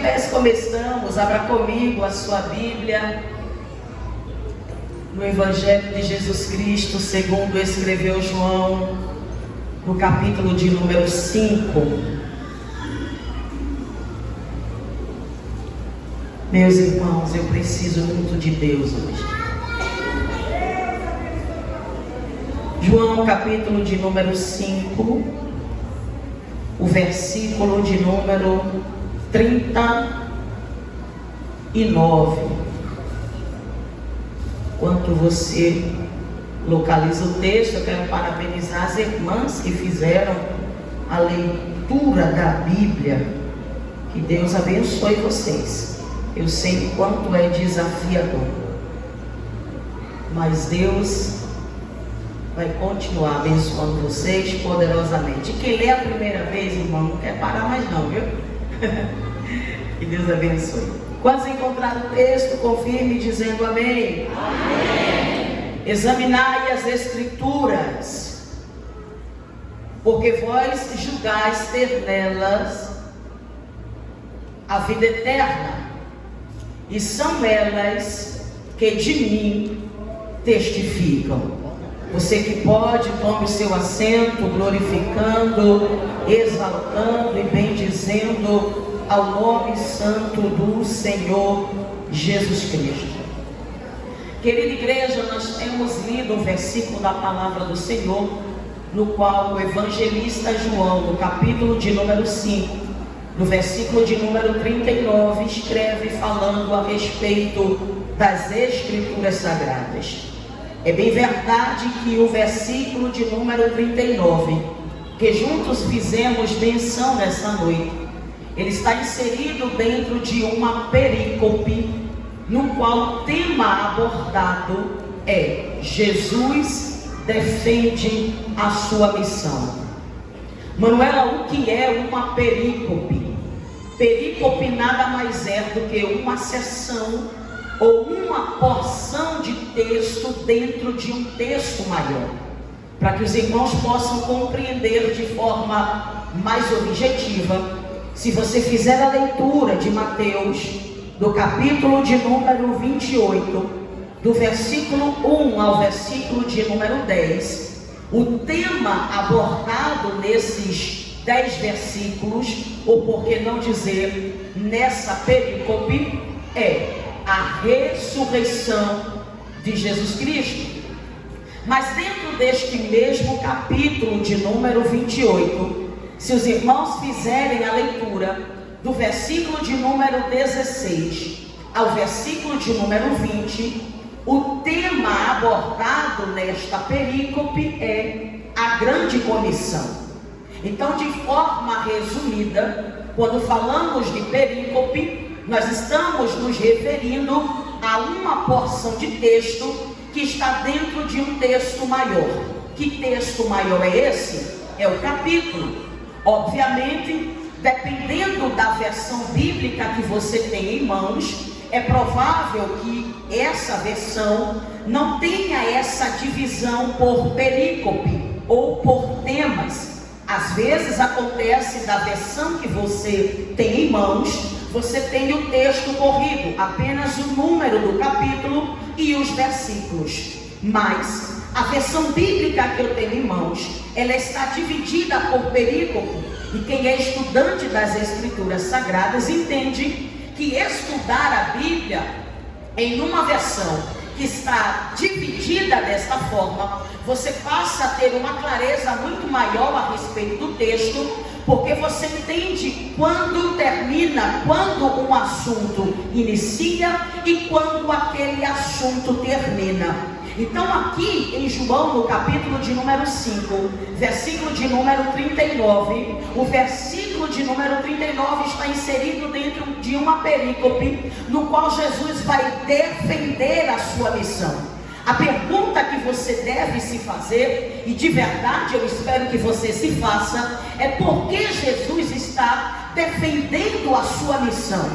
pés como estamos, abra comigo a sua Bíblia no Evangelho de Jesus Cristo, segundo escreveu João, no capítulo de número 5. Meus irmãos, eu preciso muito de Deus hoje. João, capítulo de número 5, o versículo de número 39. Enquanto você localiza o texto, eu quero parabenizar as irmãs que fizeram a leitura da Bíblia. Que Deus abençoe vocês. Eu sei o quanto é desafiador, mas Deus vai continuar abençoando vocês poderosamente. Quem lê a primeira vez, irmão, não quer parar mais não, viu? Que Deus abençoe. Quando encontrar o texto, confirme dizendo amém. Amém. Examinai as Escrituras, porque vós julgais ter nelas a vida eterna, e são elas que de mim testificam. Você que pode, tome seu assento, glorificando, exaltando e bendizendo ao nome santo do Senhor Jesus Cristo. Querida igreja, nós temos lido um versículo da palavra do Senhor, no qual o evangelista João, no capítulo de número 5, no versículo de número 39, escreve falando a respeito das Escrituras Sagradas. É bem verdade que o versículo de número 39, que juntos fizemos menção nessa noite, ele está inserido dentro de uma perícope, no qual o tema abordado é: Jesus defende a sua missão. Manuela, o que é uma perícope? Perícope nada mais é do que uma seção ou uma porção de texto dentro de um texto maior, para que os irmãos possam compreender de forma mais objetiva. Se você fizer a leitura de Mateus, do capítulo de número 28, do versículo 1 ao versículo de número 10, o tema abordado nesses 10 versículos, ou por que não dizer nessa perícope, é a ressurreição de Jesus Cristo. Mas dentro deste mesmo capítulo de número 28, se os irmãos fizerem a leitura do versículo de número 16 ao versículo de número 20, o tema abordado nesta perícope é a grande comissão. Então, de forma resumida, quando falamos de perícope, nós estamos nos referindo a uma porção de texto que está dentro de um texto maior. Que texto maior é esse? É o capítulo. Obviamente, dependendo da versão bíblica que você tem em mãos, é provável que essa versão não tenha essa divisão por perícope ou por temas. Às vezes acontece da versão que você tem em mãos, você tem o texto corrido, apenas o número do capítulo e os versículos. Mas a versão bíblica que eu tenho em mãos, ela está dividida por perícope. E quem é estudante das Escrituras Sagradas entende que estudar a Bíblia em uma versão que está dividida desta forma, você passa a ter uma clareza muito maior a respeito do texto, porque você entende quando termina, quando um assunto inicia e quando aquele assunto termina. Então aqui em João, no capítulo de número 5, versículo de número 39, o versículo de número 39 está inserido dentro de uma perícope, no qual Jesus vai defender a sua missão. A pergunta que você deve se fazer, e de verdade eu espero que você se faça, é por que Jesus está defendendo a sua missão?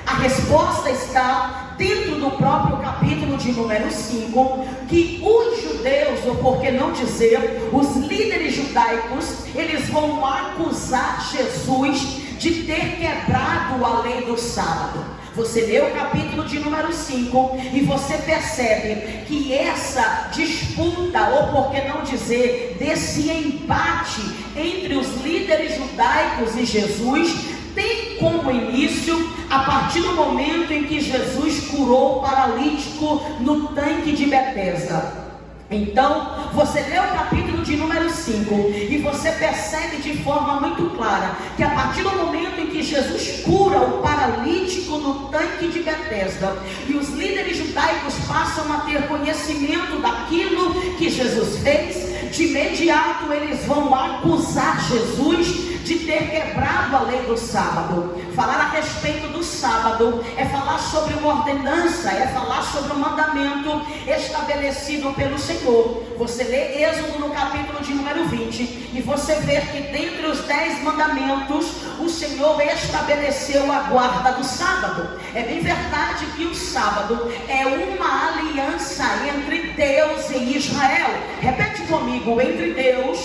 A resposta está dentro do próprio capítulo de número 5, que os judeus, ou por que não dizer, os líderes judaicos, eles vão acusar Jesus de ter quebrado a lei do sábado. Você lê o capítulo de número 5 e você percebe que essa disputa, ou por que não dizer, desse embate entre os líderes judaicos e Jesus, tem como início a partir do momento em que Jesus curou o paralítico no tanque de Betesda. Então, você lê o capítulo de número 5 e você percebe de forma muito clara que a partir do momento em que Jesus cura o paralítico no tanque de Betesda, e os líderes judaicos passam a ter conhecimento daquilo que Jesus fez, de imediato eles vão acusar Jesus de ter quebrado a lei do sábado. Falar a respeito do sábado é falar sobre uma ordenança, é falar sobre um mandamento estabelecido pelo Senhor. Você lê Êxodo no capítulo de número 20 e você vê que dentre os 10 mandamentos o Senhor estabeleceu a guarda do sábado. É bem verdade que o sábado é uma aliança entre Deus e Israel. Repete comigo: entre Deus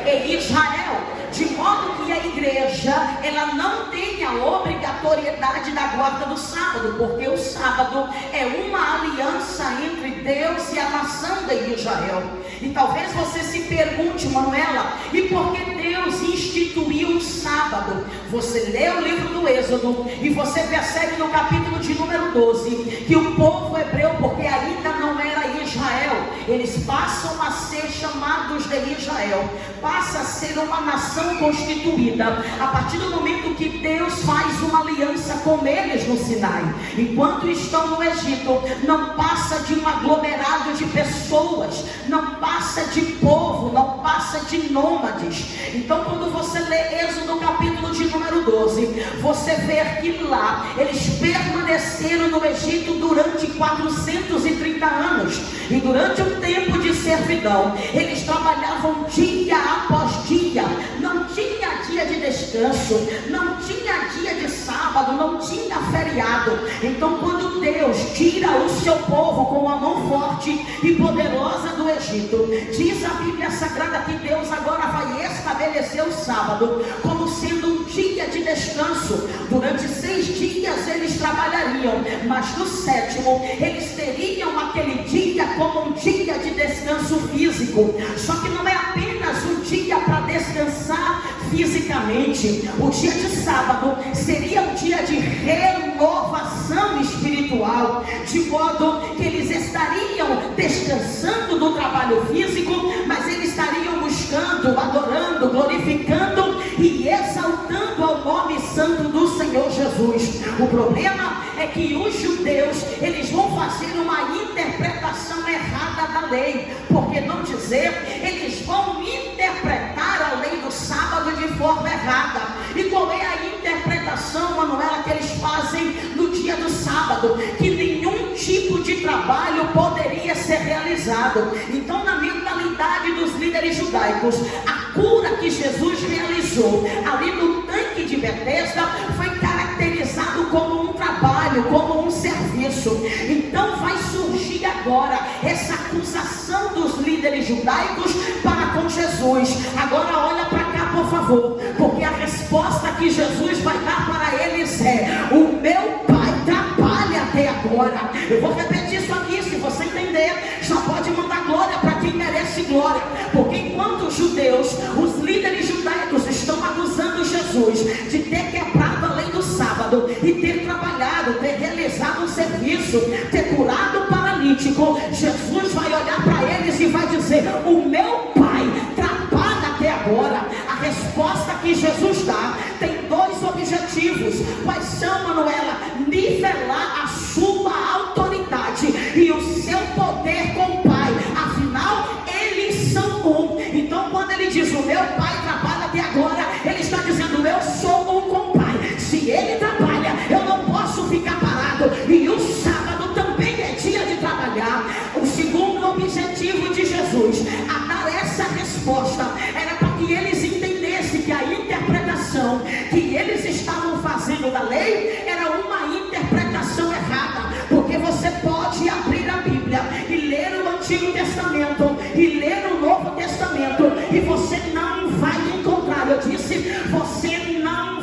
e Israel. De modo que a igreja, ela não tem a obrigatoriedade da guarda do sábado, porque o sábado é uma aliança entre Deus e a nação de Israel. E talvez você se pergunte, Manuela, e por que Deus instituiu o sábado? Você lê o livro do Êxodo e você percebe no capítulo de número 12 que o povo hebreu, porque ainda não era Israel, eles passam a ser chamados de Israel, passa a ser uma nação constituída a partir do momento que Deus faz uma aliança com eles no Sinai. Enquanto estão no Egito, não passa de um aglomerado de pessoas, não passa de povo, não passa de nômades. Então, quando você lê Êxodo capítulo de número 12, você vê que lá eles permaneceram no Egito durante 430 anos, e durante o tempo de servidão eles trabalhavam dia após dia, não tinha dia de descanso, não tinha dia de sábado, não tinha feriado. Então, quando Deus tira o seu povo com a mão forte e poderosa do Egito, diz a Bíblia Sagrada que Deus agora vai estabelecer o sábado como sendo um dia de descanso. Durante 6 dias eles trabalhariam, mas no 7º eles teriam aquele dia como um dia de descanso físico. Só que não é apenas um dia para descansar fisicamente. O dia de sábado seria um dia de renovação espiritual, de modo que eles estariam descansando do trabalho físico, mas eles estariam buscando, adorando, glorificando e exaltando ao nome santo do Senhor Jesus. O problema é que os judeus, eles vão fazer uma interpretação errada da lei, porque não dizer, eles vão interpretar a lei do sábado de forma errada. E qual é a interpretação, Manuela, que eles fazem no dia do sábado? Que nenhum tipo de trabalho poderia ser realizado. Então, na mentalidade dos líderes judaicos, a cura que Jesus realizou ali no tanque de Betesda foi caracterizado como um trabalho, como um serviço. Então vai surgir agora essa acusação dos líderes judaicos para com Jesus. Agora olha para cá, por favor, porque a resposta que Jesus vai dar para eles é: o meu Pai trabalha até agora. Eu vou repetir isso aqui, se você entender, já pode mandar glória para quem merece glória. Porque enquanto os judeus, os líderes judaicos estão acusando Jesus de ter quebrado a lei do sábado e ter trabalhado, ter realizado um serviço, ter curado o paralítico, Jesus vai olhar para eles e vai dizer: o meu Pai trabalha até agora. A resposta que Jesus dá tem 2 objetivos. Quais são, Manuela? Nivelar a sua autoridade e o seu poder com o Pai. Afinal, eles são um. Então, quando ele diz: o meu Pai trabalha até agora, ele está dizendo: eu sou um com o Pai. Se ele trabalha, eu não posso ficar parado. E o sábado também é dia de trabalhar. O segundo objetivo de Jesus a dar essa resposta era para que eles entendessem que a interpretação que eles estavam fazendo da lei era uma interpretação errada. Porque você pode abrir a Bíblia e ler o Antigo Testamento e ler o Novo Testamento e você não vai encontrar, eu disse, você não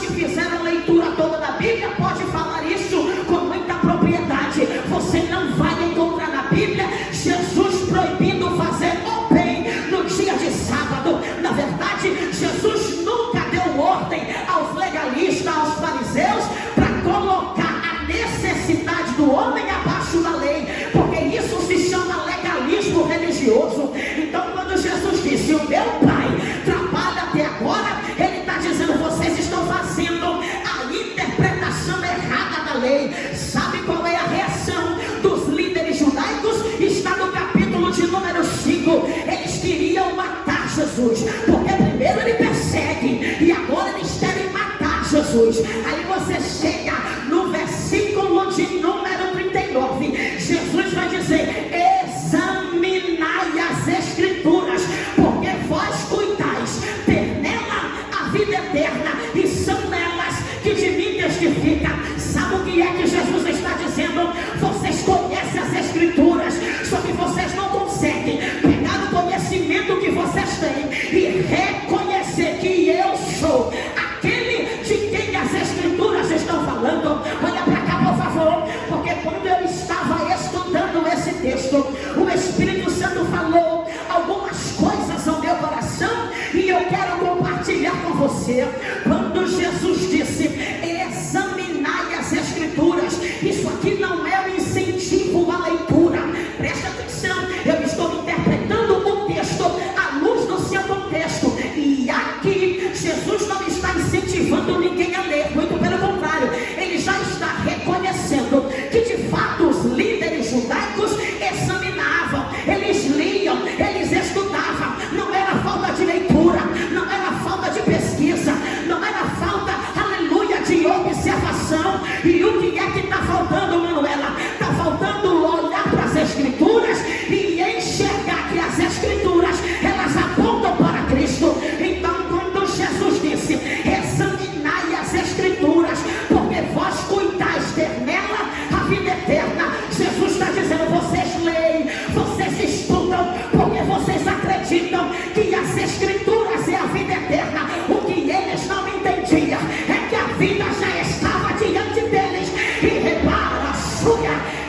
que fizeram leitura toda da Bíblia pode falar isso com muita propriedade. Você não vai encontrar na Bíblia Jesus proibindo fazer o bem no dia de sábado. Na verdade, Jesus nunca deu ordem aos legalistas, aos fariseus, para colocar a necessidade do homem abaixo da lei, porque isso se chama legalismo religioso. Então, quando Jesus disse: o meu Pai trabalha até agora, ele está dizendo: vocês estão fazendo a interpretação errada da lei. Sabe qual é a reação dos líderes judaicos? Está no capítulo de número 5. Eles queriam matar Jesus, porque primeiro ele persegue e agora eles querem matar Jesus. Aí você chega no versículo de número 39, Jesus vai dizer: examinai as Escrituras, porque vós cuidais ter nela a vida eterna, e são nelas que de mim testifica. Sabe o que é que Jesus está dizendo? Vocês conhecem as Escrituras, só que vocês não conseguem pegar o conhecimento que vocês têm e reconhecer que eu sou aquele de quem as Escrituras estão falando. Olha para cá, por favor, porque quando eu estava estudando esse texto, o Espírito Santo falou algumas coisas ao meu coração e eu quero compartilhar com você. Quando Jesus disse: examinai as Escrituras, isso aqui não é um incentivo à leitura. Presta atenção, eu estou interpretando o texto à luz do seu contexto, e aqui Jesus não está incentivando ninguém a ler, muito pelo contrário, ele já está reconhecendo que de fato os líderes judaicos examinavam, eles liam, eles estudavam. Não era falta de leitura, não era falta de pesquisa, não era falta, aleluia, de observação. E o que é que está faltando, Manuela? Está faltando olhar para as Escrituras e enxergar que as Escrituras, elas apontam para Cristo. Então, quando Jesus disse: examinai as Escrituras, porque vós cuidais ter nela a vida eterna, Jesus está dizendo: vocês leem, vocês estudam, porque vocês acreditam que as Escrituras é a vida eterna. O que eles não entendiam é que a vida já estava diante deles. E repara,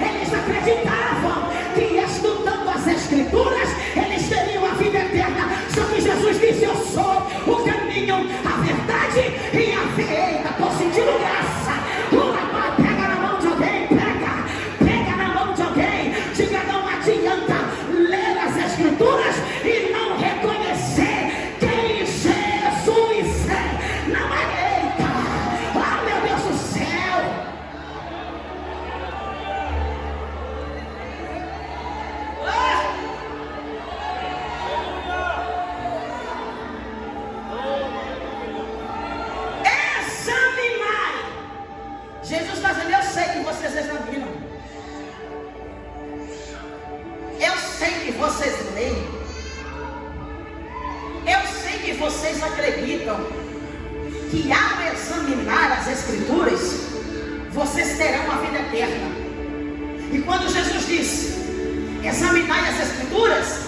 eles acreditavam que estudando as Escrituras eles teriam a vida eterna. Só que Jesus disse: eu sou o caminho, a verdade e a vida. Eita, estou sentindo graça. Pega na mão de alguém, pega na mão de alguém. Diga: não adianta ler as Escrituras e não reconhecer quem Jesus é. Não é. Eita, ah, meu Deus do céu. Examinai. Jesus está dizendo: eu sei que vocês examinam, eu sei que vocês leem, eu sei que vocês acreditam que ao examinar as Escrituras vocês terão a vida eterna. E quando Jesus disse: examinai as Escrituras,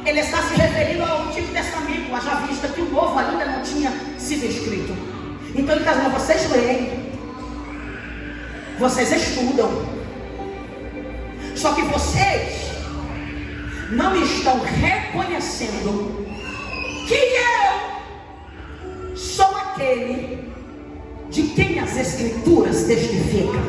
ele está se referindo ao Antigo Testamento, haja vista que o Novo ainda não tinha sido escrito. Então ele está dizendo: vocês leem, vocês estudam, só que vocês não estão reconhecendo que eu sou aquele de quem as Escrituras testificam.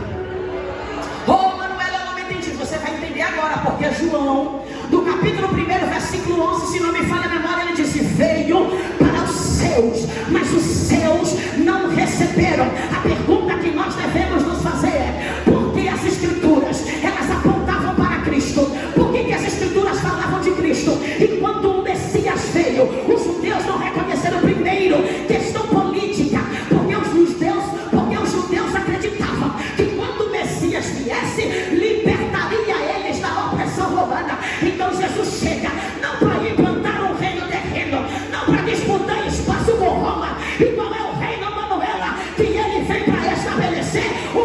Oh, Manuela, eu não me entendi. Você vai entender agora, porque João, do capítulo 1, versículo 11, se não me falha a memória, ele disse: veio para os seus, mas os seus não receberam. A pergunta que nós devemos nos fazer é: por que as Escrituras, elas apontavam para Cristo? Por que as Escrituras falavam de Cristo? E quando o Messias veio, os judeus não reconheceram primeiro questão política, porque os judeus acreditavam que quando o Messias viesse, libertaria eles da opressão romana. Então Jesus chega não para implantar um reino terreno, não para disputar espaço com Roma. E qual é o reino, Manuela, que ele vem para estabelecer? O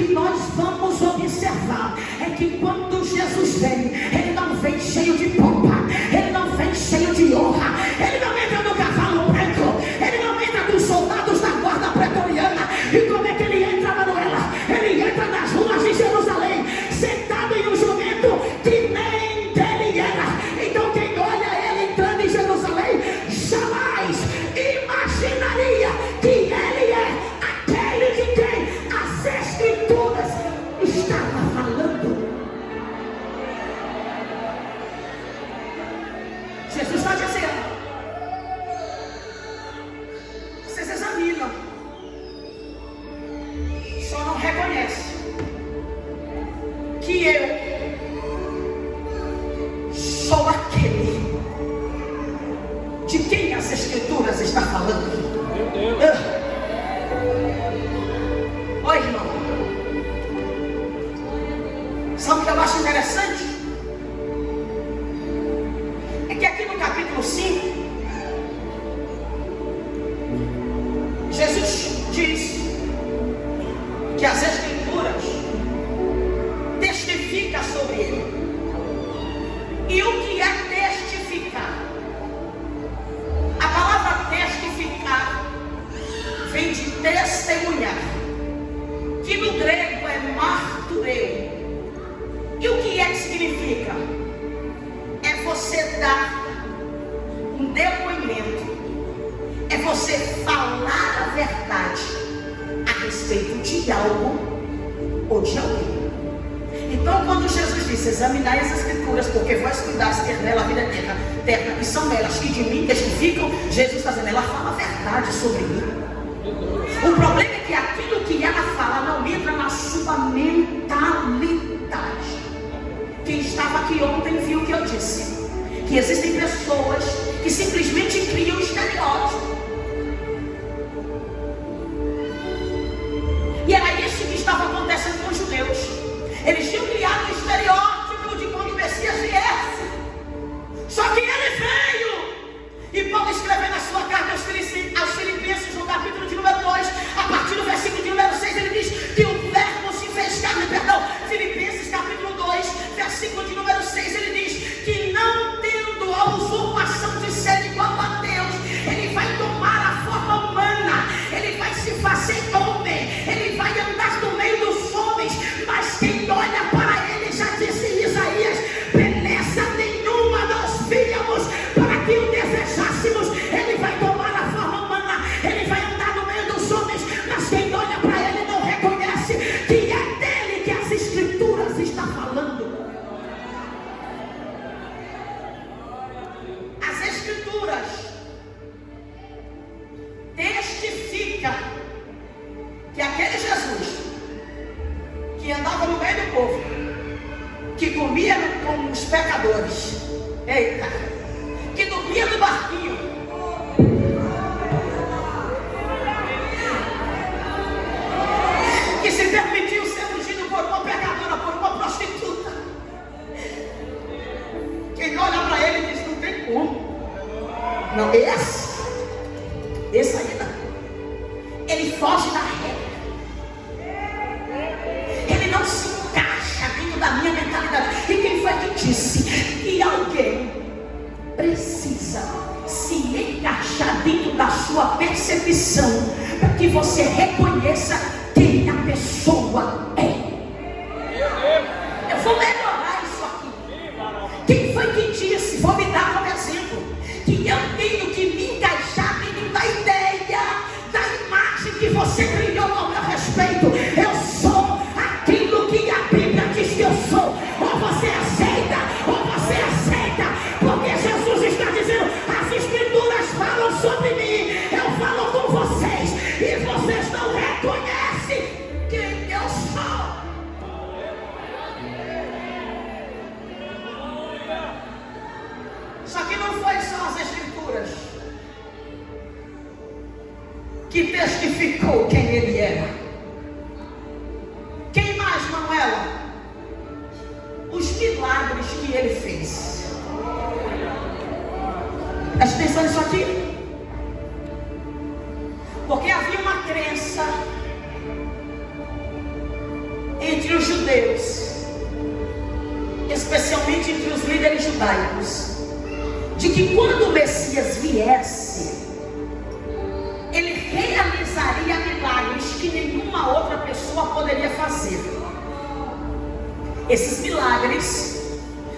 que nós vamos observar é que quando Jesus vem, ele não vem cheio de pompa, ele não vem cheio de honra, ele não entra no cavalo branco, ele não entra dos soldados da guarda pretoriana. E como é que ele entra, Manuela? Ele entra nas ruas de Jerusalém, sentado em um jumento que nem dele era. Então quem olha ele entrando em Jerusalém jamais imaginaria que ele é aquele de quem as Escrituras estavam falando. Jesus está dizendo: vocês examinam, só não reconhecem que eu sou aquele de quem as Escrituras estão falando. Meu Deus. Oi, irmão. Sabe o que eu acho interessante? É que aqui no capítulo 5, Jesus diz que as Escrituras testificam sobre ele. E o que é testificar? A palavra testificar vem de testemunhar, que no grego é martureu. E o que é que significa? É você dar um depoimento, é você falar a verdade a respeito de algo ou de alguém. Então, quando Jesus disse: examinai as Escrituras, porque vós cuidaste ter nela a vida eterna, e são elas que de mim testificam, Jesus está dizendo: ela fala a verdade sobre mim. O problema é que aquilo que ela fala não entra na sua mentalidade. Quem estava aqui ontem viu o que eu disse, que existem pessoas que simplesmente criam estereótipos. E era isso que estava acontecendo com os judeus. Eles tinham criado um estereótipo de quando o Messias viesse. Só que ele veio. E Paulo escrevendo a sua carta aos Filipenses, no capítulo de número 2, a partir do versículo de número 6, ele diz que o verbo se fez carne, Filipenses capítulo 2, versículo de número 6, ele diz que não tendo a usurpação de ser igual a Deus, ele vai tomar a forma humana, ele vai se fazer homem, ele vai andar no meio dos homens, mas quem olha para ele, já disse Isaías, beleza nenhuma nós víamos para que o desejássemos. Ele vai tomar a forma humana, ele vai andar no meio dos homens, mas quem olha para ele não reconhece que é dele que as Escrituras estão falando. As Escrituras testificam que aquele Jesus que andava no meio do povo, que comia com os pecadores, eita, que dormia no barquinho, que se permitiu ser ungido por uma pecadora, por uma prostituta. Quem olha para ele diz: não tem como. Não, esse aí não. Ele foge da regra. Ele não se encaixa dentro da minha mentalidade. E quem foi que disse que alguém precisa se encaixar dentro da sua percepção para que você reconheça quem a pessoa é? Eu vou melhorar isso aqui. Quem foi que disse, vou me dar como exemplo, que eu tenho que me encaixar dentro da ideia, da imagem que você criou ao meu respeito? Eu sou aquilo que a Bíblia diz que eu sou. Ou você aceita, porque Jesus está dizendo: as Escrituras falam sobre mim, eu falo com vocês, e vocês não reconhecem quem eu sou. Só que não foi só as Escrituras que testificou quem ele era. Quem mais, Manuela? Os milagres que ele fez. Presta atenção nisso aqui. Porque havia uma crença entre os judeus, especialmente entre os líderes judaicos, de que quando o Messias viesse, ele realizaria milagres que nenhuma outra pessoa poderia fazer. Esses milagres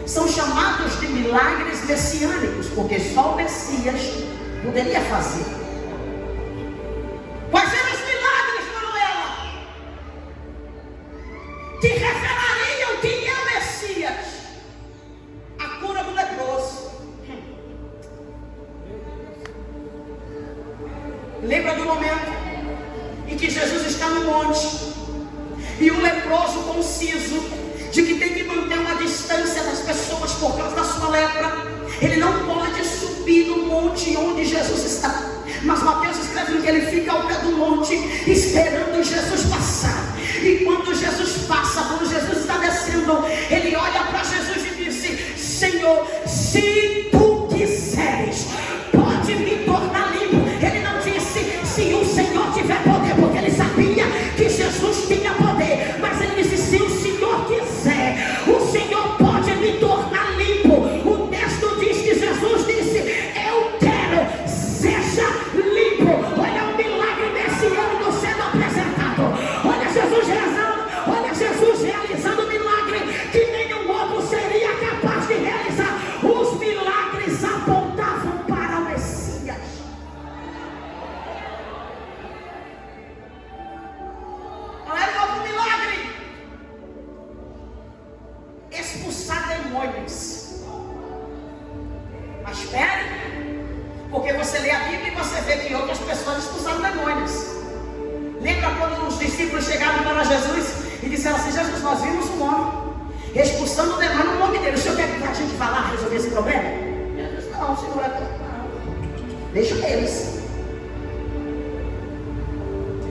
são chamados de milagres messiânicos, porque só o Messias poderia fazer. Quais eram os milagres, Manuela? Que revelariam quem é o Messias? A cura do leproso. Lembra do momento em que Jesus está no monte e o leproso conciso de que tem que manter uma distância das pessoas por causa da sua lepra, ele não pode subir no monte onde Jesus está. Mas Mateus escreve que ele fica ao pé do monte esperando Jesus passar. E quando Jesus passa, quando Jesus está descendo, ele olha para Jesus e disse: Senhor, se tu quiseres, pode me tornar limpo. Ele não disse se o Senhor tiver poder, porque ele sabia que Jesus tinha poder, mas ele disse: se o Senhor quiser, o Senhor pode me tornar limpo. O texto diz que Jesus disse: eu quero, seja limpo. Olha o milagre messiânico sendo apresentado. Olha Jesus rezando, olha Jesus realizando um milagre que nenhum outro seria capaz de realizar. Os milagres apontavam para o Messias. Olha o milagre: expulsar demônios. Mas espere, porque você lê a Bíblia e você vê que outras pessoas expulsaram demônios. Lembra quando os discípulos chegaram para Jesus e disseram assim: Jesus, nós vimos um homem expulsando o demônio no nome dele. O senhor quer que a gente vá lá resolver esse problema? Jesus: não, senhor, não. Deixa eles.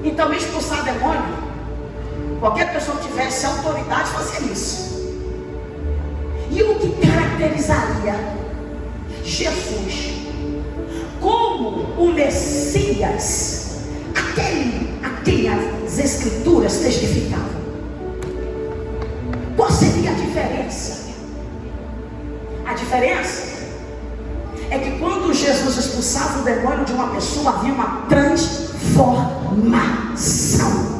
Então, expulsar demônio, qualquer pessoa que tivesse autoridade fazia isso. E o que caracterizaria Jesus como o Messias, aquele a quem as Escrituras testificavam? Qual seria a diferença? A diferença é que quando Jesus expulsava o demônio de uma pessoa, havia uma transformação.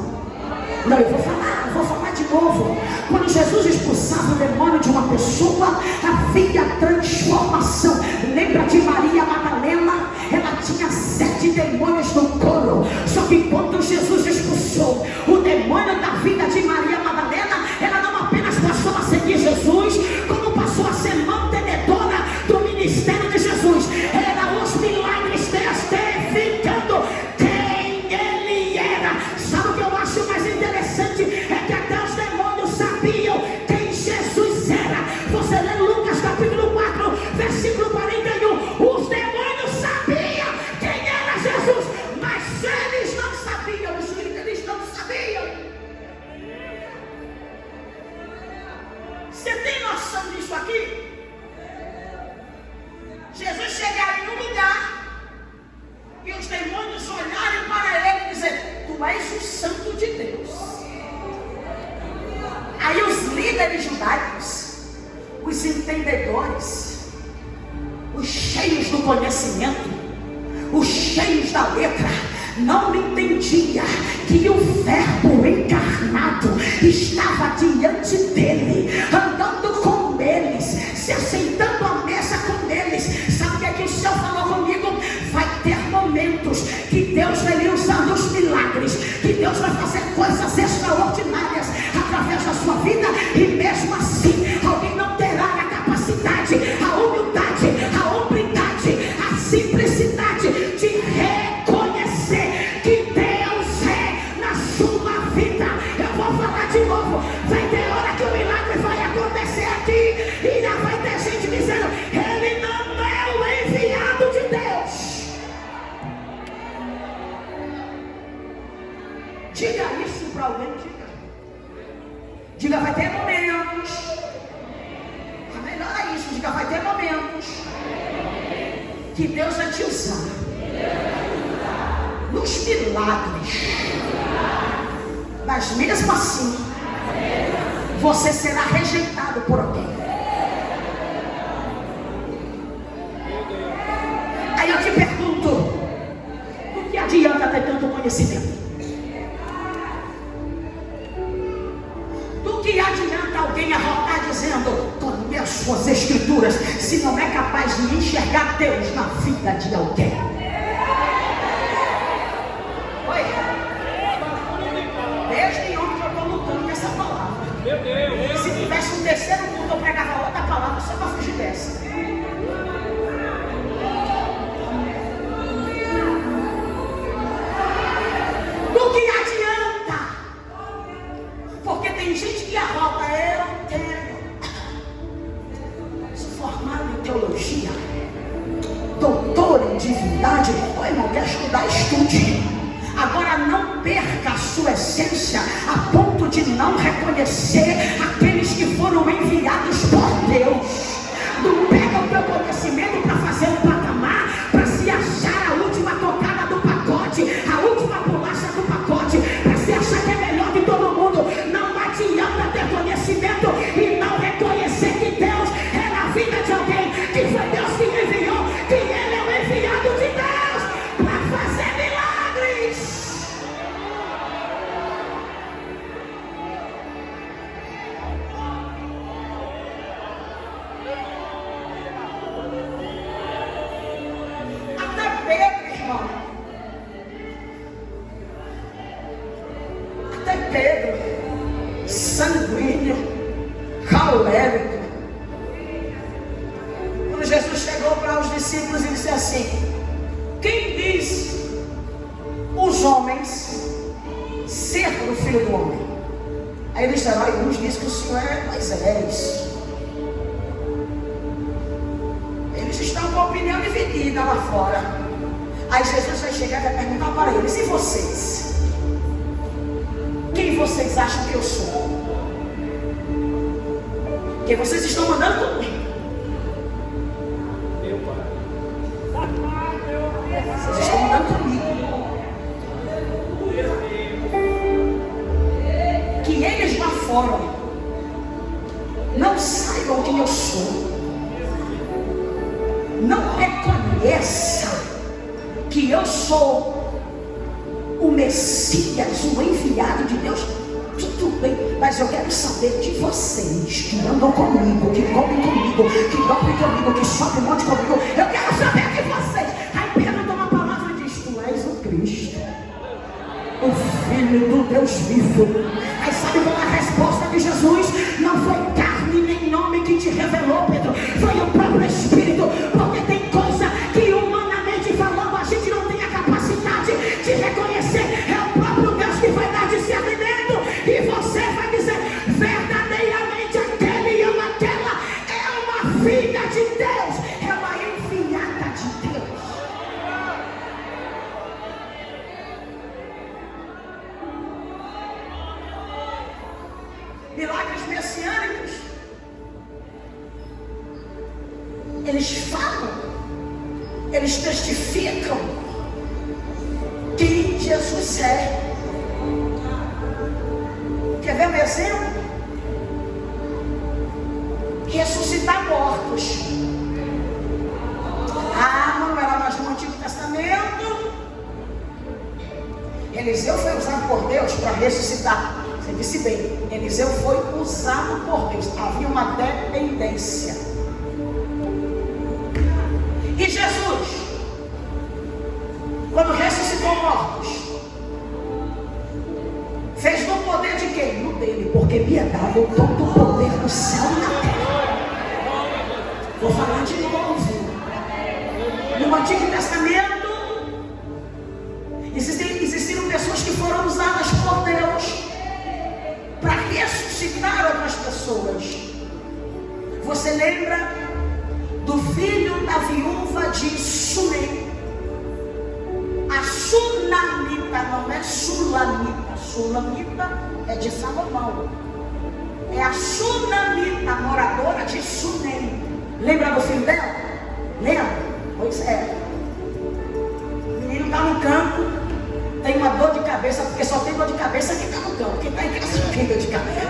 Não, eu vou falar de novo. Quando Jesus expulsava o demônio de uma pessoa, havia transformação. Lembra de Maria Madalena? Ela tinha 7 demônios no couro. Só que quando Jesus expulsou o demônio da vida de Maria Madalena, ela não apenas passou a seguir Jesus, como passou a ser mantenedora do ministério de Jesus. Era os milagres testificando quem ele era. Sabe o que eu acho mais interessante? É que até os demônios sabiam quem Jesus era. Você lê Lucas capítulo 4, versículo 41. Os demônios sabiam quem era Jesus, mas eles não sabiam. Eles não sabiam. Você tem noção disso aqui? Jesus chegaria em um lugar e os demônios olharem para ele e dizer: tu és o santo de Deus. Aí os líderes judaicos, os entendedores, os cheios do conhecimento, os cheios da letra, não entendia que o Verbo encarnado estava diante dele, andando com eles, se assentando à mesa com eles. Sabe o que é que o Senhor falou comigo? Vai ter momentos que Deus vai lhe usar nos milagres, que Deus vai fazer coisas extraordinárias através da sua vida, e mesmo assim alguém não terá a capacidade, a humildade, a hombridade, a simplicidade de reconhecer que Deus é na sua vida. Eu vou falar de novo. Vai ter hora que o milagre vai acontecer aqui e já vai ter gente dizendo: ele não é o enviado de Deus. Diga isso para alguém. Diga, vai ter momentos. Melhora isso. Diga, vai ter momentos que Deus vai te usar nos milagres, mas mesmo assim você será rejeitado por alguém. Aí eu te pergunto, do que adianta ter tanto conhecimento? Do que adianta alguém arrotar dizendo, tome as suas escrituras, se não é capaz de enxergar Deus na vida de alguém? Oi? Desde ontem que eu estou lutando com essa palavra. Se tivesse um terceiro mundo, eu pregava outra palavra só para fugir dessa. Do que adianta? Porque tem gente que arrota, eu sou formado em teologia, doutor em divindade. Ô irmão, quer estudar? Estude. Agora não perca a sua essência a ponto de não reconhecer aqueles que foram enviados por Deus. Não pega o teu conhecimento para fazer um patamar, para se achar a última tocada do pacote, a última bolacha do pacote, para se achar que é melhor que todo mundo. Não adianta ter conhecimento e não reconhecer que Deus é na vida de alguém, que foi Deus que me enviou, que Ele é o enviado de Deus para fazer milagres. Até Pedro, irmão. Até Pedro, sanguíneo, colérico. Quando Jesus chegou para os discípulos e disse assim: quem diz os homens ser o filho do homem? Aí eles disseram: alguns dizem que o Senhor é Moisés. Eles estão com a opinião dividida lá fora. Aí Jesus vai chegar e vai perguntar para eles: e vocês? Quem vocês acham que eu sou? Porque vocês estão mandando comigo. Vocês estão mandando comigo. Que eles lá fora não saibam quem eu sou. Não reconheça que eu sou o Messias, o enviado de Deus. Tudo bem, mas eu quero saber de vocês que andam comigo, que comem comigo, que dormem comigo, que sobem um monte comigo. Eu quero saber de vocês. Aí Pedro toma a palavra e diz: tu és o Cristo, o Filho do Deus vivo. Aí sabe qual é a resposta de Jesus? Não foi carne nem nome que te revelou, Pedro, foi o próprio Espírito. Porque tem coisa que humanamente falando a gente não tem a capacidade de reconhecer. É o próprio Deus que vai dar discernimento. E você vai dizer: verdadeiramente aquele ou aquela é uma filha de Deus, é uma enviada de Deus. Milagres messiânicos, eles falam, eles testificam quem Jesus é. Quer ver um exemplo? Ressuscitar mortos. Manuela, mas no Antigo Testamento Eliseu foi usado por Deus para ressuscitar. Você disse bem, Eliseu foi usado por Deus. Havia uma dependência. E Jesus, quando ressuscitou mortos, fez no poder de quem? No dele, porque me é dado todo o poder no céu e na terra. Vou falar de novo. No Antigo Testamento existiram pessoas que foram usadas por Deus para ressuscitar outras pessoas. Você lembra do filho da viúva de Sunem? A Sunamita, não é Sulamita. Sulamita é de Salomão. É a Sunamita, moradora de Sunem. Lembra do filho dela? Lembra? Pois é. O menino está no campo, tem uma dor de cabeça, porque só tem dor de cabeça quem está no campo. Quem está em casa tem dor de cabeça.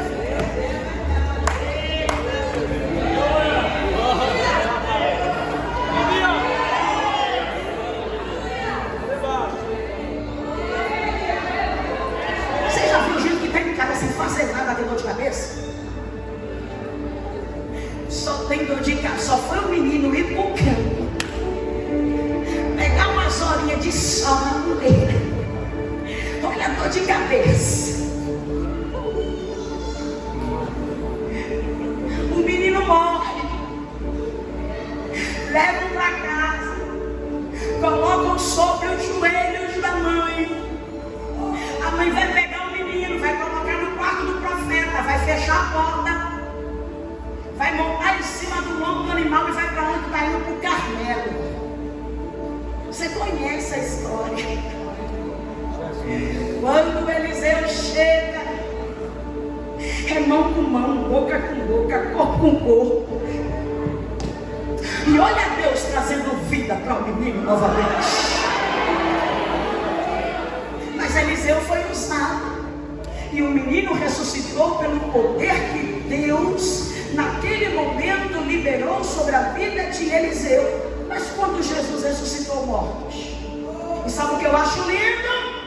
animal e vai para onde? Está indo para o Carmelo. Você conhece a história. Quando Eliseu chega, é mão com mão, boca com boca, corpo com corpo. E olha Deus trazendo vida para o menino novamente. Mas Eliseu foi usado. E o menino ressuscitou pelo poder que Deus, naquele momento, liberou sobre a vida de Eliseu. Mas quando Jesus ressuscitou mortos, e sabe o que eu acho lindo?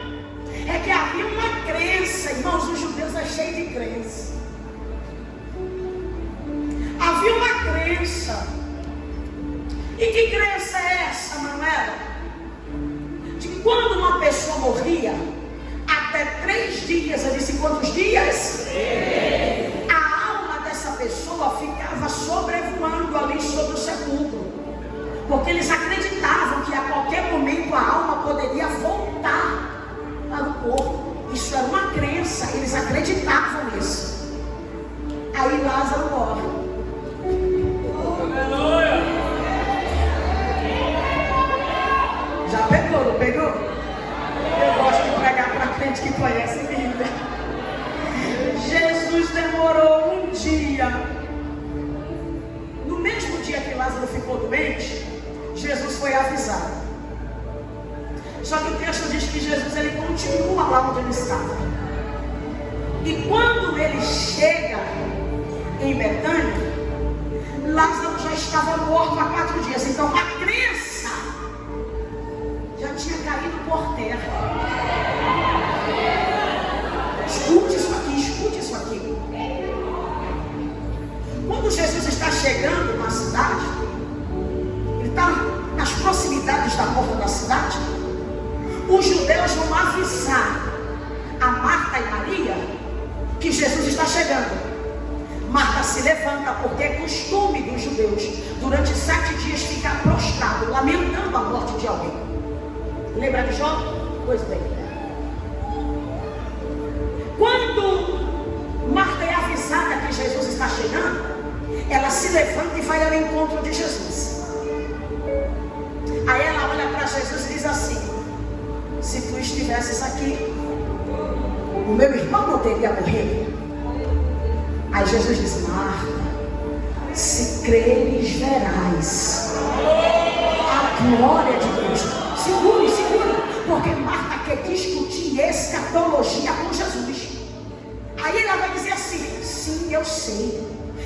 É que havia uma crença, irmãos, os judeus é cheio de crença. Havia uma crença. E que crença é essa, Manuela? De que quando uma pessoa morria, até 3 dias, eu disse quantos dias? A alma dessa pessoa ficava sobrevoando ali sobre o sepulcro. Porque eles acreditavam que a qualquer momento a alma poderia voltar para o corpo. Isso era uma crença, eles acreditavam nisso. Aí Lázaro morre. Já pegou, não pegou? Eu gosto de pregar para crente que conhece Bíblia. Jesus demorou um dia. No mesmo dia que Lázaro ficou doente, Jesus foi avisado. Só que o texto diz que Jesus ele continua lá onde ele estava. E quando ele chega em Betânia, Lázaro já estava morto há 4 dias. Então a crença já tinha caído por terra. Escute isso aqui, escute isso aqui. Quando Jesus está chegando na cidade, ele está nas proximidades da porta da cidade, os judeus vão avisar a Marta e Maria que Jesus está chegando. Marta se levanta, porque é costume dos judeus durante 7 dias ficar prostrado, lamentando a morte de alguém. Lembra de Jó? Pois bem, quando Marta é avisada que Jesus está chegando, ela se levanta e vai ao encontro de Jesus. Aí ela olha para Jesus e diz assim: se tu estivesses aqui, o meu irmão não teria morrido. Aí Jesus diz: Marta, se creres verás a glória de Deus. Segure, segure, porque Marta quer discutir escatologia com Jesus. Aí ela vai dizer assim: sim, eu sei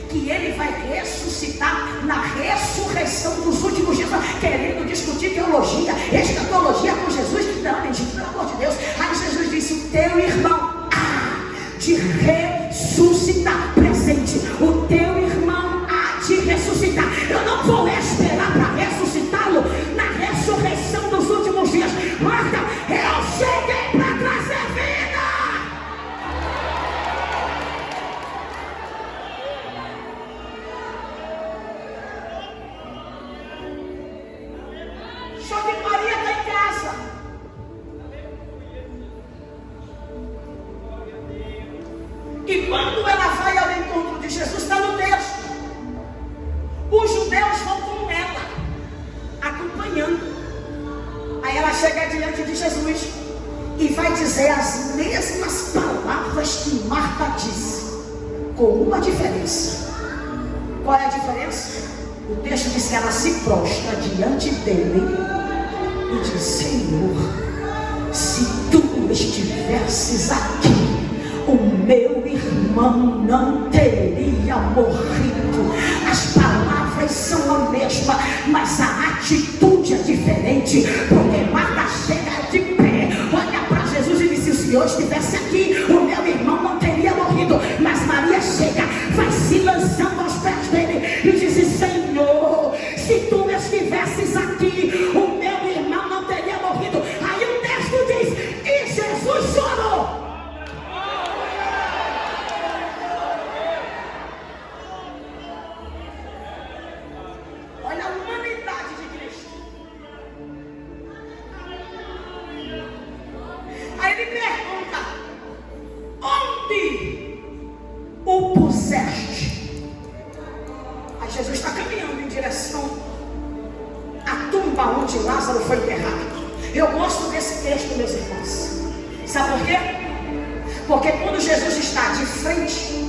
que ele vai ressuscitar na ressurreição dos últimos dias, querendo discutir teologia, escatologia com Jesus. Não, bendito, pelo amor de Deus. Aí Jesus disse: o teu irmão há de ressuscitar. Presente, o teu irmão há de ressuscitar. Eu não vou esperar para ressuscitá-lo na ressurreição dos últimos dias. Marta, eu cheguei para trazer vida. Só que Maria está em casa. E quando ela vai ao encontro de Jesus, está no texto, os judeus vão com ela, acompanhando. Aí ela chega diante de Jesus e vai dizer as mesmas palavras que Marta disse, com uma diferença. Qual é a diferença? O texto diz que ela se prostra diante dele e diz: Senhor, se tu estivesses aqui, o meu irmão não teria morrido. As palavras são a mesma, mas a atitude é diferente. Porque Marta chega de pé, olha para Jesus e diz: se o Senhor estivesse aqui, o meu irmão não teria morrido. Mas Maria chega, vai se lançando aos pés dele e diz: Senhor, se tu estivesses aqui, o meu irmão não teria morrido. Aí o texto diz: e Jesus chorou. Olha a humanidade de Cristo. Aí ele pergunta: onde o puseste? Aí Jesus está caminhando em direção para onde Lázaro foi enterrado. Eu gosto desse texto, meus irmãos. Sabe por quê? Porque quando Jesus está de frente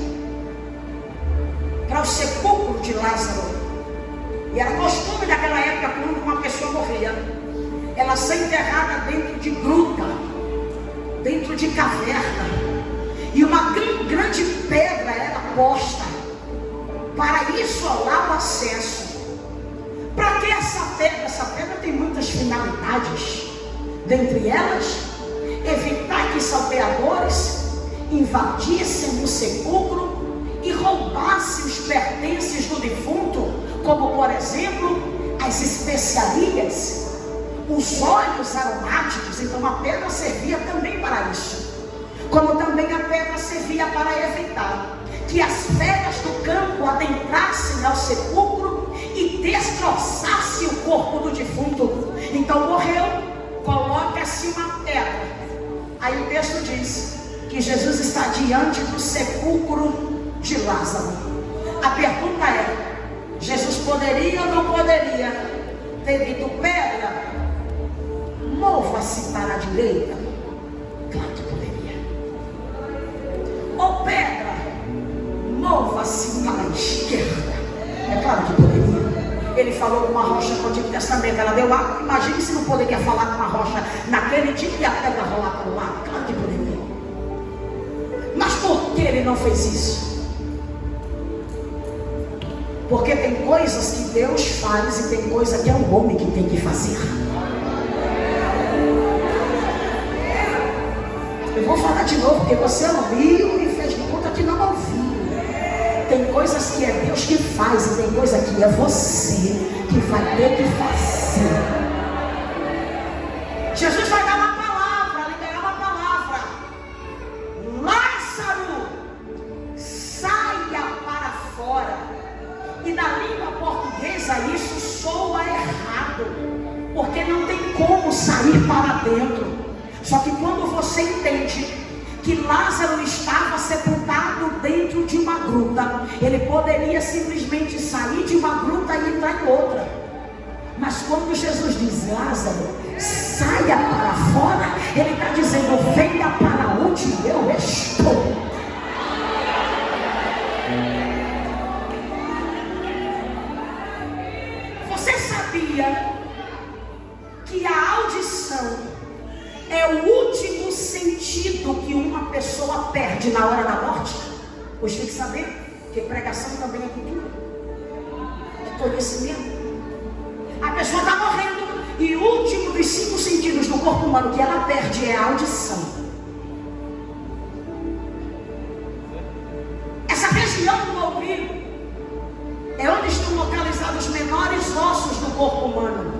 para o sepulcro de Lázaro, e era costume daquela época, quando uma pessoa morria, ela ser enterrada dentro de gruta, dentro de caverna, e uma grande pedra era posta para isolar o acesso. Para que essa pedra? Essa pedra tem muitas finalidades. Dentre elas, evitar que salteadores invadissem o sepulcro e roubassem os pertences do defunto, como por exemplo as especiarias, os óleos aromáticos. Então a pedra servia também para isso, como também a pedra servia para evitar que as feras do campo adentrassem ao sepulcro e destroçassem o corpo do defunto. Então morreu, coloca-se uma pedra. Aí o texto diz que Jesus está diante do sepulcro de Lázaro. A pergunta é: Jesus poderia ou não poderia ter dito: pedra, mova-se para a direita? Claro que poderia. Ou pedra, mova-se para a esquerda? É claro que poderia. Ele falou com uma rocha no Antigo Testamento, ela deu água. Imagine se não poderia falar com uma rocha naquele dia e a pedra rolar para o lado. Claro que poderia. Mas por que ele não fez isso? Porque tem coisas que Deus faz e tem coisa que é o homem que tem que fazer. Eu vou falar de novo, porque você ouviu e fez de conta que não ouviu. Tem coisas que é Deus que faz e tem coisa que é você que vai ter que fazer. Jesus vai dar uma palavra, liberar uma palavra. Lázaro, saia para fora. E na língua portuguesa isso soa errado, porque não tem como sair para dentro. Só que quando você entende que Lázaro estava sepultado dentro de uma gruta, ele poderia simplesmente sair de uma gruta e entrar em outra. Mas quando Jesus diz: Lázaro, saia para fora, ele está dizendo: venha para onde eu estou. Você sabia que a audição é o último sentido que uma pessoa perde na hora da morte? Hoje tem que saber que pregação também é cultura, é conhecimento. A pessoa está morrendo e o último dos 5 sentidos do corpo humano que ela perde é a audição. Essa região do ouvido é onde estão localizados os menores ossos do corpo humano.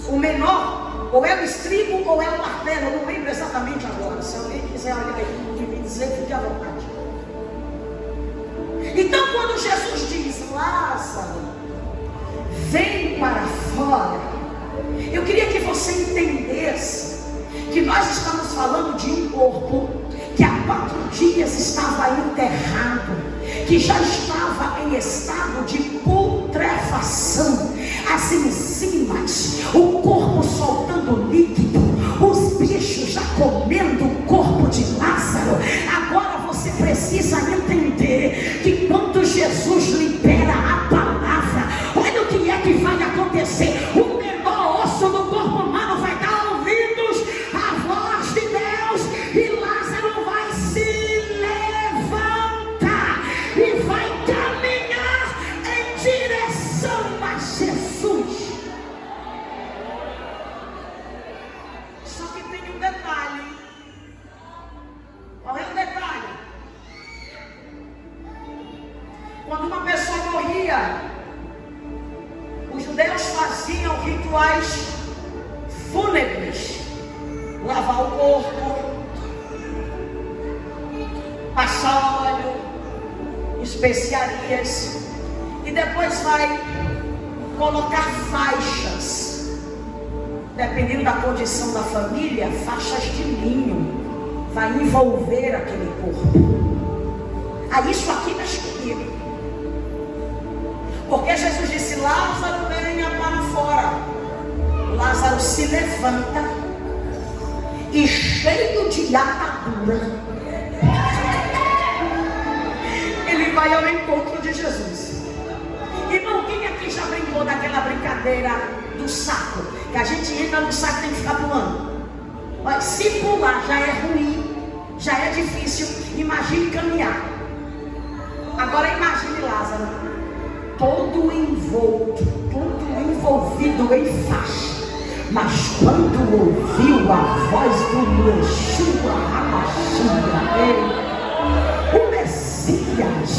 O menor ou é o estribo ou é o martelo, eu não lembro exatamente agora. Se alguém quiser olhar aí e me dizer, fique à vontade. Então quando Jesus diz: Lázaro, vem para fora, eu queria que você entendesse que nós estamos falando de um corpo que há 4 dias estava enterrado, que já estava em estado de putrefação, as enzimas, o corpo soltando líquido, os bichos já comendo o corpo de Lázaro. Agora você precisa entender que quando Jesus libera a palavra, olha o que é que vai acontecer. O menor osso do corpo humano vai dar ouvidos à voz de Deus, e Lázaro vai se levantar e vai caminhar em direção a Jesus. Só que tem um detalhe. Qual é o detalhe? Quando uma pessoa morria, os judeus faziam rituais fúnebres: lavar o corpo, passar óleo, especiarias, e depois vai colocar faixas, dependendo da condição da família, faixas de linho, vai envolver aquele corpo. Aí isso aqui mexe comigo, porque Jesus disse: Lázaro, venha para fora. Lázaro se levanta e, cheio de atadura, ele vai ao encontro de Jesus. Irmão, quem aqui já brincou daquela brincadeira do saco? Que a gente entra no saco e tem que ficar pulando. Mas se pular já é ruim, já é difícil. Imagine caminhar. Agora imagine Lázaro, todo envolto, todo envolvido em faixa. Mas quando ouviu a voz do Yeshua HaMashiach, o Messias,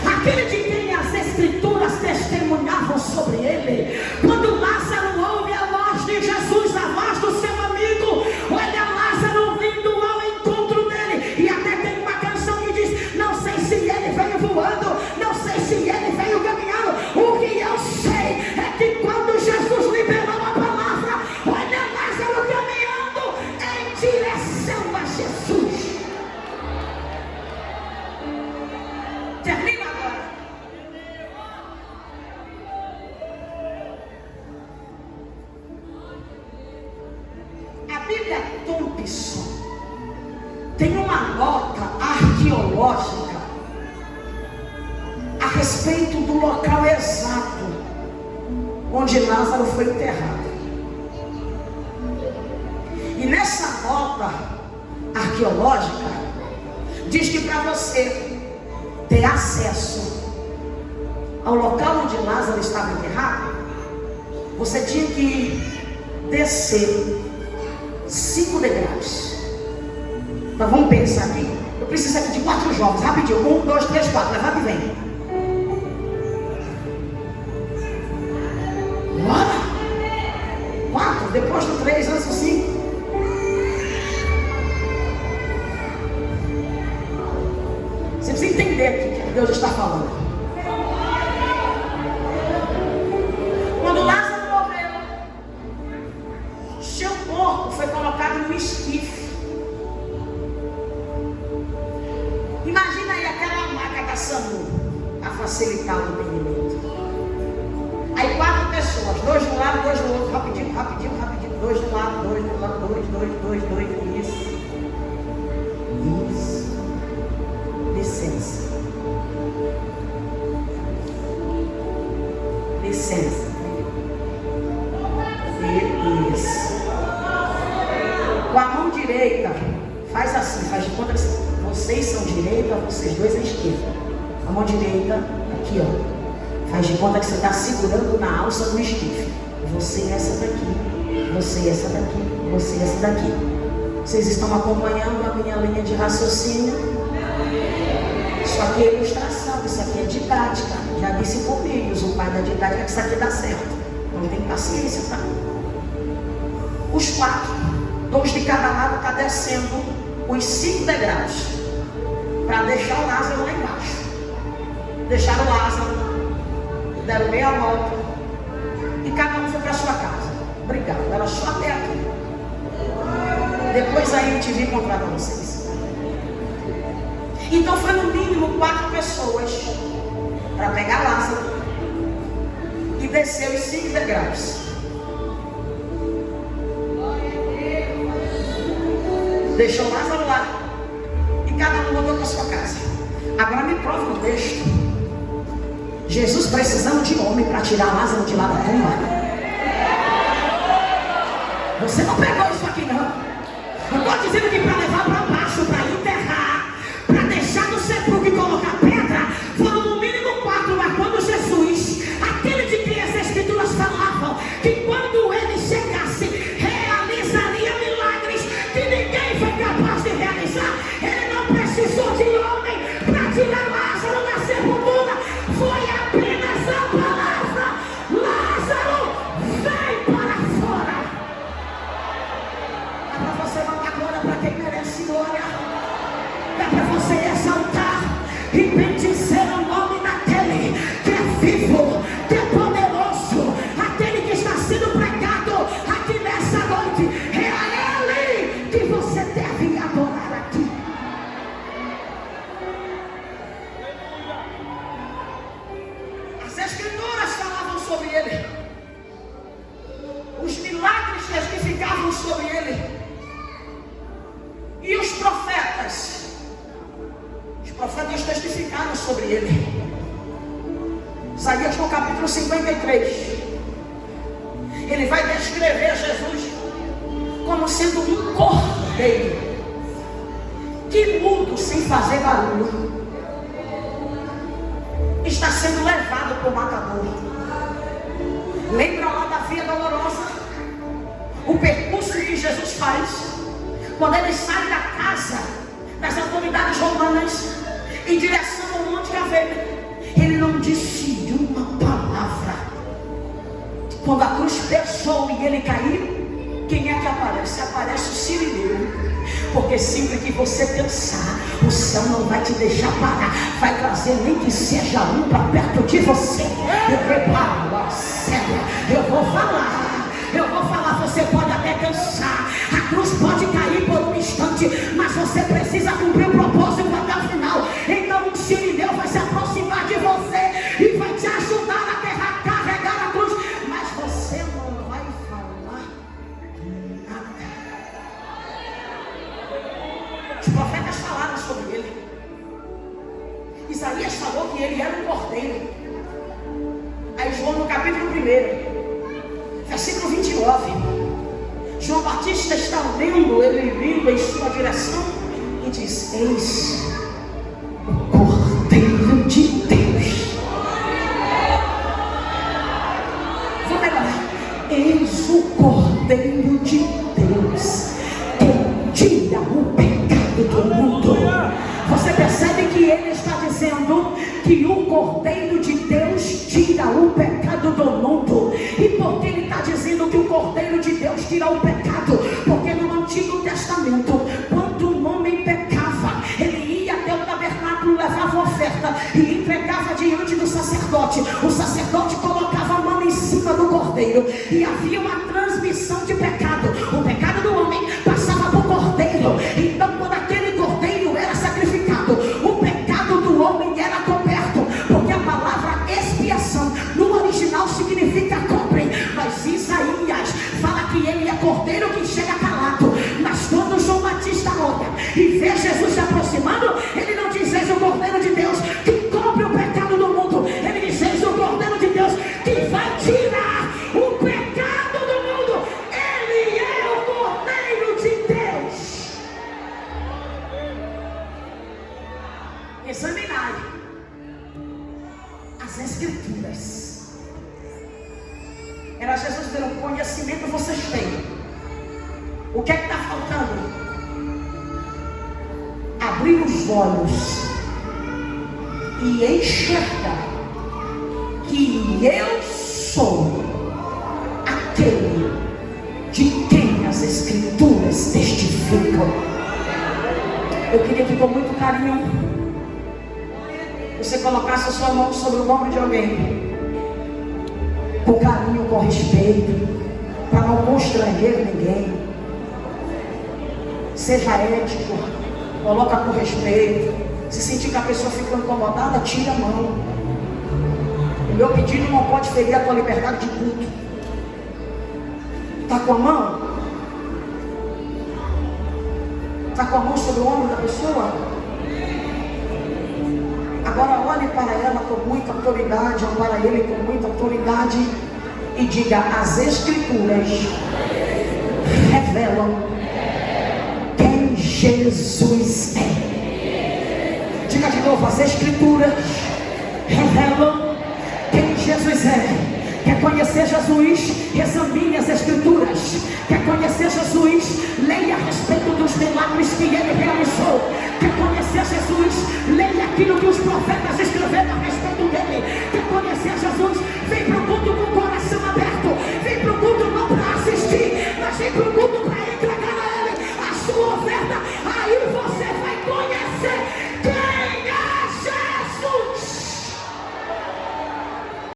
aquele de quem as Escrituras testemunhavam sobre ele, quando Lázaro ouve a voz de Jesus, a voz do seu amigo, olha Lázaro vindo ao encontro dele. E até tem uma canção que diz: não sei se ele veio voando, não sei se ele veio caminhando. O que eu sei é que quando Jesus liberou a palavra, olha Lázaro caminhando em direção a Jesus. Termina agora. A Bíblia Thompson tem uma nota arqueológica a respeito do local exato onde Lázaro foi enterrado. E nessa nota arqueológica diz que para você ter acesso ao local onde Lázaro estava enterrado, você tinha que descer 5 degraus. Então vamos pensar aqui. Eu preciso aqui de 4 jovens, rapidinho. 1, 2, 3, 4, levanta e vem. Bora! 4, depois do 3, antes do 5. Você precisa entender aqui o que Deus está falando. Quando Lázaro morreu, seu corpo foi colocado no esquife. Imagina aí aquela maca da SAMU a facilitar o entendimento. Aí 4 pessoas, 2 de um lado, 2 do outro, rapidinho, rapidinho, rapidinho. 2 de um lado, 2 do lado, 2, 2, 2, 2, isso. Isso. Licença. Licença. Isso. Com a mão direita, faz assim, faz de conta que vocês são direita, vocês dois à esquerda. A mão direita, aqui ó. Faz de conta que você está segurando na alça do esquife. Você essa daqui, você essa daqui, você essa daqui. Vocês estão acompanhando a minha linha de raciocínio? Isso aqui é ilustração, isso aqui é didática. Já disse por Milhos, o pai da didática, que isso aqui dá certo. Então tem paciência, tá? Os 4, 2 de cada lado, está descendo os 5 degraus para deixar o Lázaro lá embaixo. Deixaram o Lázaro, deram meia volta e cada um foi para sua casa. Obrigado, era só até aqui. Depois aí eu te vi encontrar com vocês. Então foi no mínimo 4 pessoas para pegar Lázaro e descer os 5 degraus. Deixou Lázaro lá e cada um voltou para sua casa. Agora me prova no texto Jesus precisando de homem para tirar Lázaro de lá da tumba. Você não pegou isso aqui não. Eu estou dizendo que para levar para baixo, para enterrar, para deixar no sepulcro e colocar pedra, foram no mínimo 4, mas quando Jesus, aquele de quem as Escrituras falavam, que quando ele chegasse, realizaria milagres que ninguém foi capaz de realizar, ele não precisou de homem para tirar Lázaro da sepultura, foi apenas a palavra: Lázaro, vem para fora. É para você mandar glória para quem merece glória. É para você exaltar e bendizer o nome daquele que é vivo, que é poderoso, aquele que está sendo pregado aqui nessa noite. É a Ele que você deve adorar aqui. As Escrituras falavam sobre ele. Os milagres Isaías no capítulo 53. Ele vai descrever Jesus como sendo um cordeiro que, mudo, sem fazer barulho, está sendo levado para o matador. Lembra lá da via dolorosa? O percurso que Jesus faz quando ele sai da casa das autoridades romanas em direção ao Monte Caveira. Ele não disse uma palavra. Quando a cruz pesou e ele caiu, quem é que aparece? Aparece o Sirineu. Porque sempre que você pensar, o céu não vai te deixar parar. Vai trazer nem que seja um para perto de você. Eu preparo a cela. Eu vou falar, você pode até cansar. A cruz pode cair por um instante, mas você precisa cumprir o propósito até o final. Então o Sirineu vai se aproximar de você e vai te ajudar a carregar a cruz. Mas você não vai falar nada. Os profetas falaram sobre ele. Isaías falou que ele era um cordeiro. Aí João no capítulo 1, versículo 29. João Batista está vendo ele vindo em sua direção e diz: eis o Cordeiro de Deus. Vou melhorar. Eis o Cordeiro de Deus que tira o pecado do mundo. Você percebe que ele está dizendo que o Cordeiro de Deus tira o pecado do mundo. E por que ele está dizendo que o Cordeiro de Deus tira o pecado? Porque no Antigo Testamento, quando um homem pecava, ele ia até o tabernáculo, levava oferta e entregava diante do sacerdote. O sacerdote colocava a mão em cima do cordeiro e havia uma transmissão de pecado. O pecado do homem passava para o cordeiro. Então, quando aquele cordeiro era sacrificado, o pecado do homem era coberto, porque a palavra expiação no original significa cobre. Mas Isaías fala que ele é cordeiro que chega calado. Mas quando João Batista olha e vê Jesus se aproximando, ele não diz: eis o Cordeiro de Deus que cobre o pecado do mundo. Ele diz: eis o Cordeiro de Deus que vai tirar o pecado do mundo. Ele é o Cordeiro de Deus. Examinai as Escrituras. Era Jesus dizendo: conhecimento vocês têm. O que é que está faltando? Abrir os olhos e enxergar que eu sou aquele de quem as Escrituras testificam. Eu queria que com muito carinho você colocasse a sua mão sobre o ombro de alguém, com carinho, com respeito, para não constranger ninguém. Seja ético, coloca com respeito. Se sentir que a pessoa ficou incomodada, tira a mão. O meu pedido não pode ferir a tua liberdade de culto. Está com a mão? Está com a mão sobre o ombro da pessoa? Agora olhe para ela com muita autoridade, ou para ele com muita autoridade, e diga: as Escrituras revelam quem Jesus é. Diga de novo: as Escrituras revelam quem Jesus é. Quer conhecer Jesus? Examine as Escrituras. Quer conhecer Jesus? Leia a respeito dos milagres que ele realizou. Quer conhecer Jesus? Leia aquilo que os profetas escreveram a respeito dele. Quer conhecer